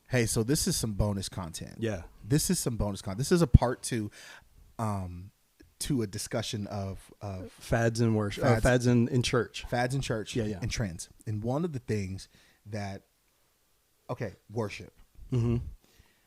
Hey, so this is some bonus content. Yeah. This is some bonus content. This is a part to a discussion of fads in worship, fads in church. Fads in church, Yeah. and trends. And one of the things that, worship. Mm-hmm.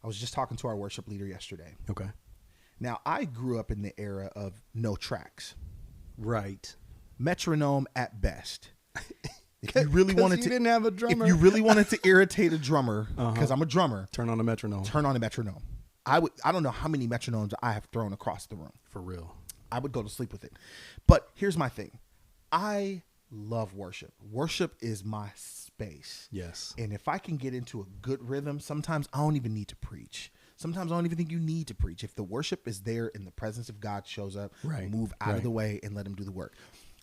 I was just talking to our worship leader yesterday. Okay. Now, I grew up in the era of no tracks. Right. Metronome at best. If you really wanted to, didn't have a drummer. If you really wanted to irritate a drummer, because I'm a drummer, turn on a metronome. Turn on a metronome. I don't know how many metronomes I have thrown across the room. For real. I would go to sleep with it. But here's my thing. I love worship. Worship is my space. Yes. And if I can get into a good rhythm, sometimes I don't even need to preach. Sometimes I don't even think you need to preach. If the worship is there and the presence of God shows up, move out of the way and let him do the work.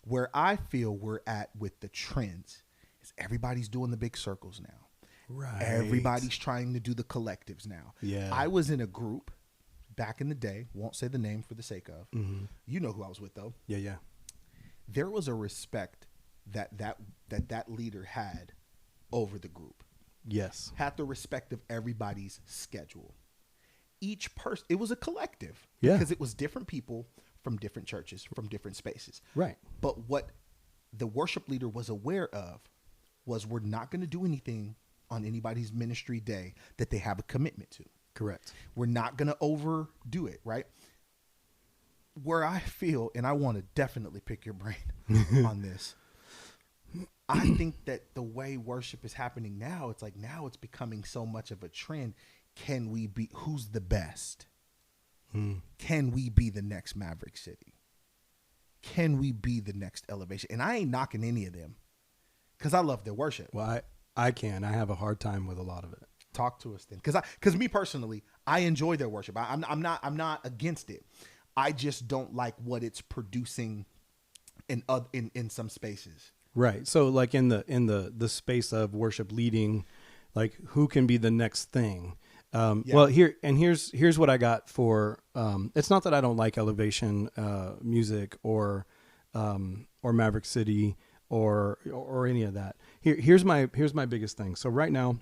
Where I feel we're at with the trends is everybody's doing the big circles now. Right. Everybody's trying to do the collectives now. Yeah. I was in a group back in the day, won't say the name for the sake of. Mm-hmm. You know who I was with, though. Yeah. There was a respect that leader had over the group. Yes. Had the respect of everybody's schedule. Each person, it was a collective. Yeah. Because it was different people from different churches, from different spaces. Right. But what the worship leader was aware of was we're not going to do anything on anybody's ministry day that they have a commitment to. Correct. We're not going to overdo it, right? Where I feel, and I want to definitely pick your brain on this, I think that the way worship is happening now, it's like now it's becoming so much of a trend. Can we be, who's the best? Can we be the next Maverick City? Can we be the next Elevation? And I ain't knocking any of them because I love their worship. Well, I have a hard time with a lot of it. Talk to us then, because me personally, I enjoy their worship. I'm not against it. I just don't like what it's producing in some spaces. Right. So like in the space of worship leading, like who can be the next thing? Well, here's what I got for. It's not that I don't like Elevation music or Maverick City or any of that. Here's my biggest thing. So right now,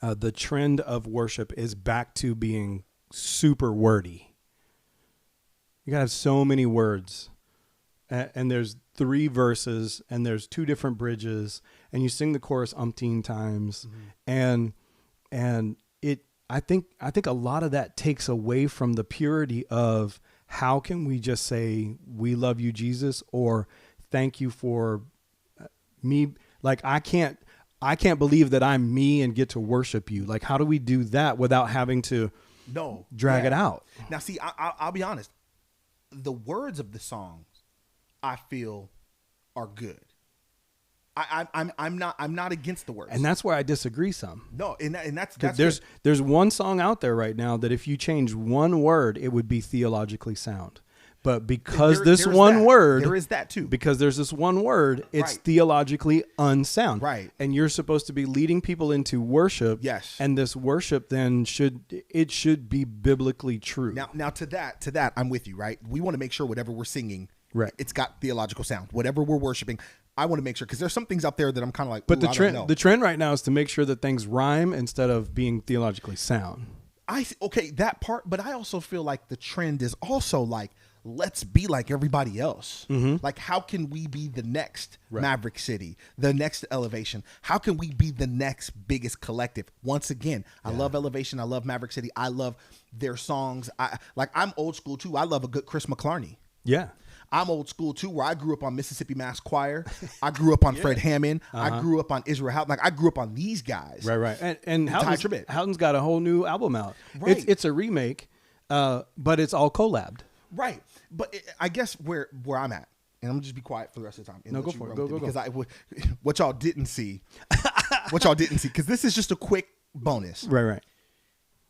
the trend of worship is back to being super wordy. You gotta have so many words, and there's 3 verses, and there's 2 different bridges, and you sing the chorus umpteen times, and it. I think a lot of that takes away from the purity of how can we just say we love you, Jesus, or thank you for me. Like I can't believe that I'm me and get to worship you. Like how do we do that without having to drag it out? Now, see, I'll be honest. The words of the songs I feel are good. I'm not against the words, and that's where I disagree some. No, and that's there's one song out there right now that if you change one word, it would be theologically sound. But because there is that too. Because there's this one word, it's theologically unsound. Right. And you're supposed to be leading people into worship. Yes. And this worship then should be biblically true. Now to that, I'm with you, right? We want to make sure whatever we're singing, right, it's got theological sound. Whatever we're worshiping, I want to make sure, because there's some things out there that I'm kind of like, but the trend right now is to make sure that things rhyme instead of being theologically sound. That part, but I also feel like the trend is also like, let's be like everybody else. Like, how can we be the next Maverick City, the next Elevation? How can we be the next biggest collective? Once again, I love Elevation. I love Maverick City. I love their songs. I'm old school too. I love a good Chris McClarney. Yeah. I'm old school too, where I grew up on Mississippi Mass Choir. I grew up on Fred Hammond. I grew up on Israel Houghton. Like I grew up on these guys. Right. And Houghton's got a whole new album out. Right. It's a remake, but it's all collabed. Right. But I guess where I'm at, and I'm gonna just be quiet for the rest of the time. No, go for it. Go. Because what y'all didn't see, because this is just a quick bonus. Right.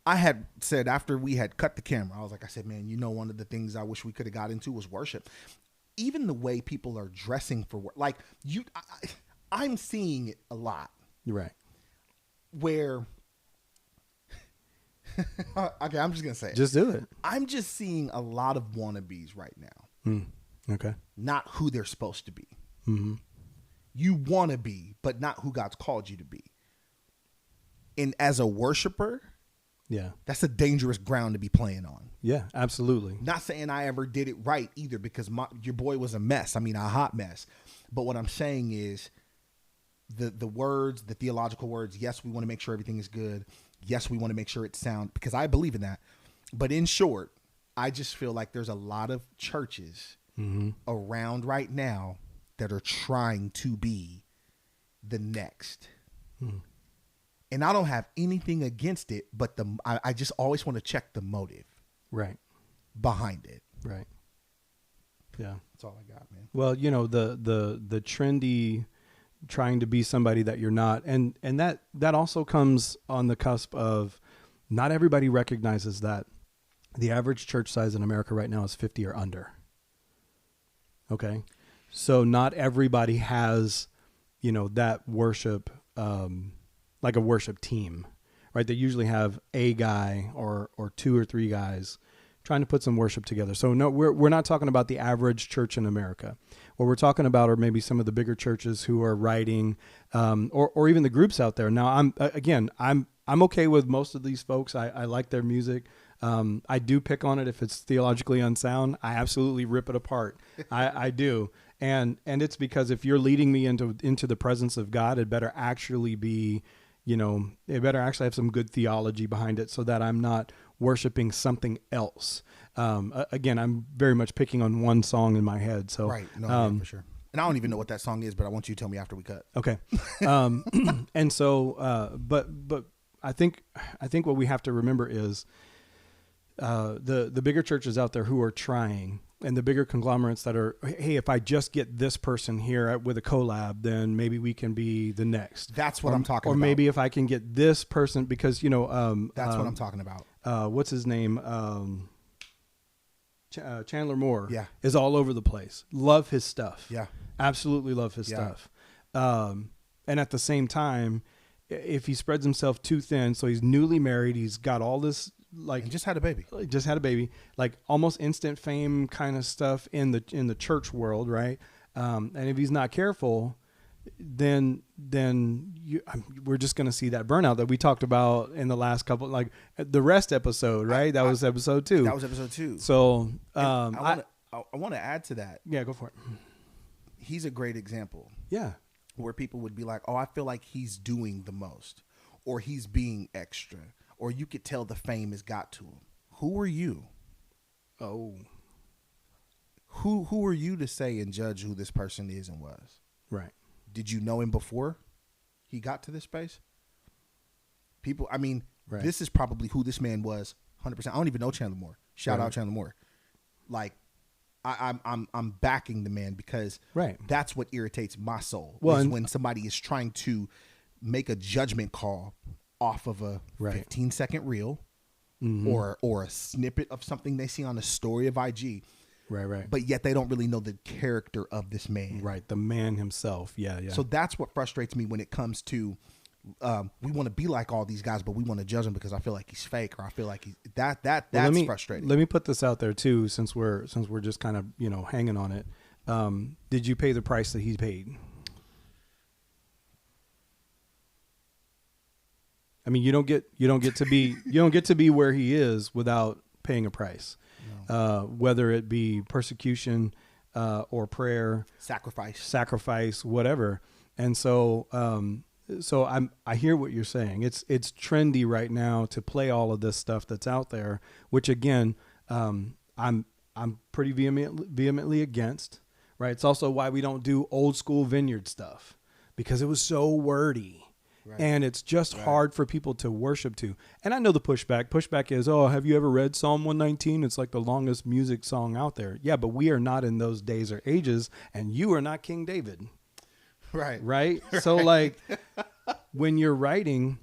I had said after we had cut the camera, I said, man, one of the things I wish we could have got into was worship. Even the way people are dressing for work, like I'm seeing it a lot. Right. Where, okay, I'm just going to say it. Just do it. I'm just seeing a lot of wannabes right now. Okay. Not who they're supposed to be. Mm-hmm. You want to be, but not who God's called you to be. And as a worshiper, Yeah. that's a dangerous ground to be playing on. Yeah, absolutely. Not saying I ever did it right either, because your boy was a mess. I mean, a hot mess. But what I'm saying is the words, the theological words, yes, we want to make sure everything is good. Yes, we want to make sure it's sound, because I believe in that. But in short, I just feel like there's a lot of churches around right now that are trying to be the next. And I don't have anything against it, but I just always want to check the motive behind it. Right. Yeah. That's all I got, man. Well, you know, the trendy trying to be somebody that you're not. And that also comes on the cusp of not everybody recognizes that the average church size in America right now is 50 or under. Okay. So not everybody has, you know, that worship, like a worship team, right? They usually have a guy or two or three guys trying to put some worship together. So no, we're not talking about the average church in America. What we're talking about are maybe some of the bigger churches who are writing, or even the groups out there. Now I'm okay with most of these folks. I like their music. I do pick on it if it's theologically unsound. I absolutely rip it apart. I do. And it's because if you're leading me into the presence of God, it better actually be, you know, it better actually have some good theology behind it, so that I'm not worshiping something else. Again, I'm very much picking on one song in my head. So right, no, for sure. And I don't even know what that song is, but I want you to tell me after we cut. Okay. And so, but I think what we have to remember is the bigger churches out there who are trying, and the bigger conglomerates that are, hey, if I just get this person here with a collab, then maybe we can be the next. That's what I'm talking about. Or maybe if I can get this person, because, you know, that's what I'm talking about. What's his name? Chandler Moore is all over the place. Love his stuff. Yeah. Absolutely love his stuff. And at the same time, if he spreads himself too thin, so he's newly married, he's got all this, like, and just had a baby, like almost instant fame kind of stuff in the church world. Right. And if he's not careful, then we're just going to see that burnout that we talked about in the last couple, like the rest episode, right? That was episode 2. That was episode 2. So, I want to add to that. Yeah, go for it. He's a great example. Yeah. Where people would be like, oh, I feel like he's doing the most, or he's being extra, or you could tell the fame has got to him. Who are you? Oh. Who are you to say and judge who this person is and was? Right. Did you know him before he got to this space? People, I mean, This is probably who this man was 100%. I don't even know Chandler Moore. Shout out Chandler Moore. Like, I'm backing the man, because that's what irritates my soul. Well, is when somebody is trying to make a judgment call off of a 15-second reel, or a snippet of something they see on a story of IG. Right. But yet they don't really know the character of this man. Right. The man himself. Yeah. So that's what frustrates me when it comes to, we want to be like all these guys, but we want to judge him because I feel like he's fake, or I feel like that's frustrating. Let me put this out there too, since we're just kind of, you know, hanging on it. Did you pay the price that he paid? I mean, you don't get to be where he is without paying a price. No. Whether it be persecution, or prayer, sacrifice, whatever. And so, I hear what you're saying. It's trendy right now to play all of this stuff that's out there, which again, I'm pretty vehemently against. Right. It's also why we don't do old school Vineyard stuff, because it was so wordy. Right. And it's just hard for people to worship to. And I know the pushback. Pushback is, oh, have you ever read Psalm 119? It's like the longest music song out there. Yeah, but we are not in those days or ages, and you are not King David. Right? So like when you're writing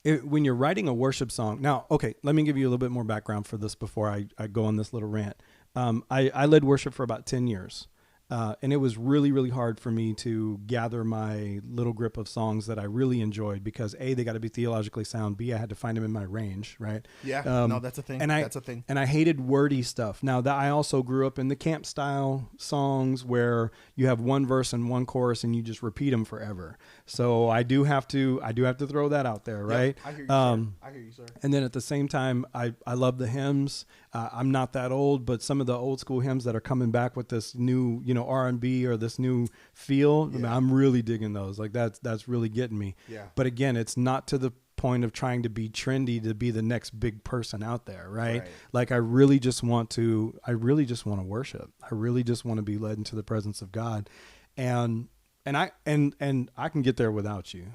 a worship song. Now, okay, let me give you a little bit more background for this before I go on this little rant. I led worship for about 10 years. And it was really, really hard for me to gather my little grip of songs that I really enjoyed because A, they got to be theologically sound. B, I had to find them in my range, right? Yeah, no, that's a thing. That's a thing. And I hated wordy stuff. Now that I also grew up in the camp style songs where you have one verse and one chorus and you just repeat them forever. So I do have to throw that out there, right? Yep, I hear you, sir. I hear you, sir. And then at the same time, I love the hymns. I'm not that old, but some of the old school hymns that are coming back with this new, R&B or this new feel, I mean, I'm really digging those. Like that's really getting me. Yeah. But again, it's not to the point of trying to be trendy to be the next big person out there, right? Like I really just want to worship. I really just want to be led into the presence of God, and I can get there without you.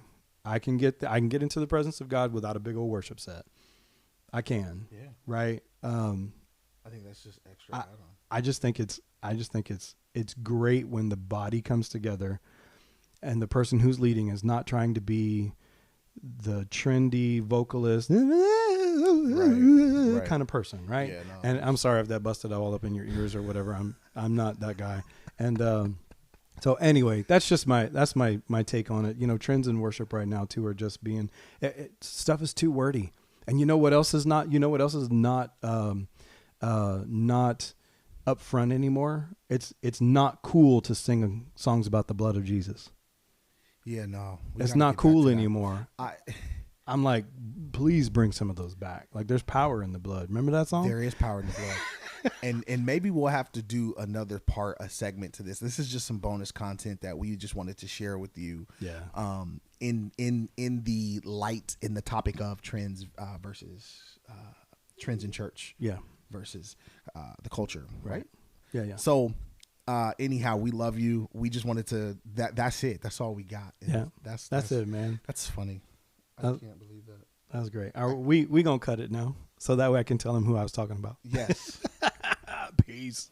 I can get into the presence of God without a big old worship set. I can. Yeah. Right. I think that's just extra add-on. I just think it's great when the body comes together and the person who's leading is not trying to be the trendy vocalist kind of person, right? Yeah, no, and I'm sorry if that busted all up in your ears or whatever. I'm not that guy. And so anyway, that's my take on it. Trends in worship right now too are just being stuff is too wordy. And you know what else is not? Not up front anymore. It's not cool to sing songs about the blood of Jesus. Yeah, no. It's not cool anymore. I'm like, please bring some of those back. Like there's power in the blood. Remember that song? There is power in the blood. and maybe we'll have to do another a segment to this. This is just some bonus content that we just wanted to share with you. Yeah. In the light, in the topic of trends versus trends in church. Yeah. Versus the culture, right? Yeah. So anyhow, we love you. We just wanted to that's it. That's all we got. Yeah. That's it, man. That's funny. I can't believe that. That was great. We gonna cut it now, so that way I can tell him who I was talking about. Yes. Peace.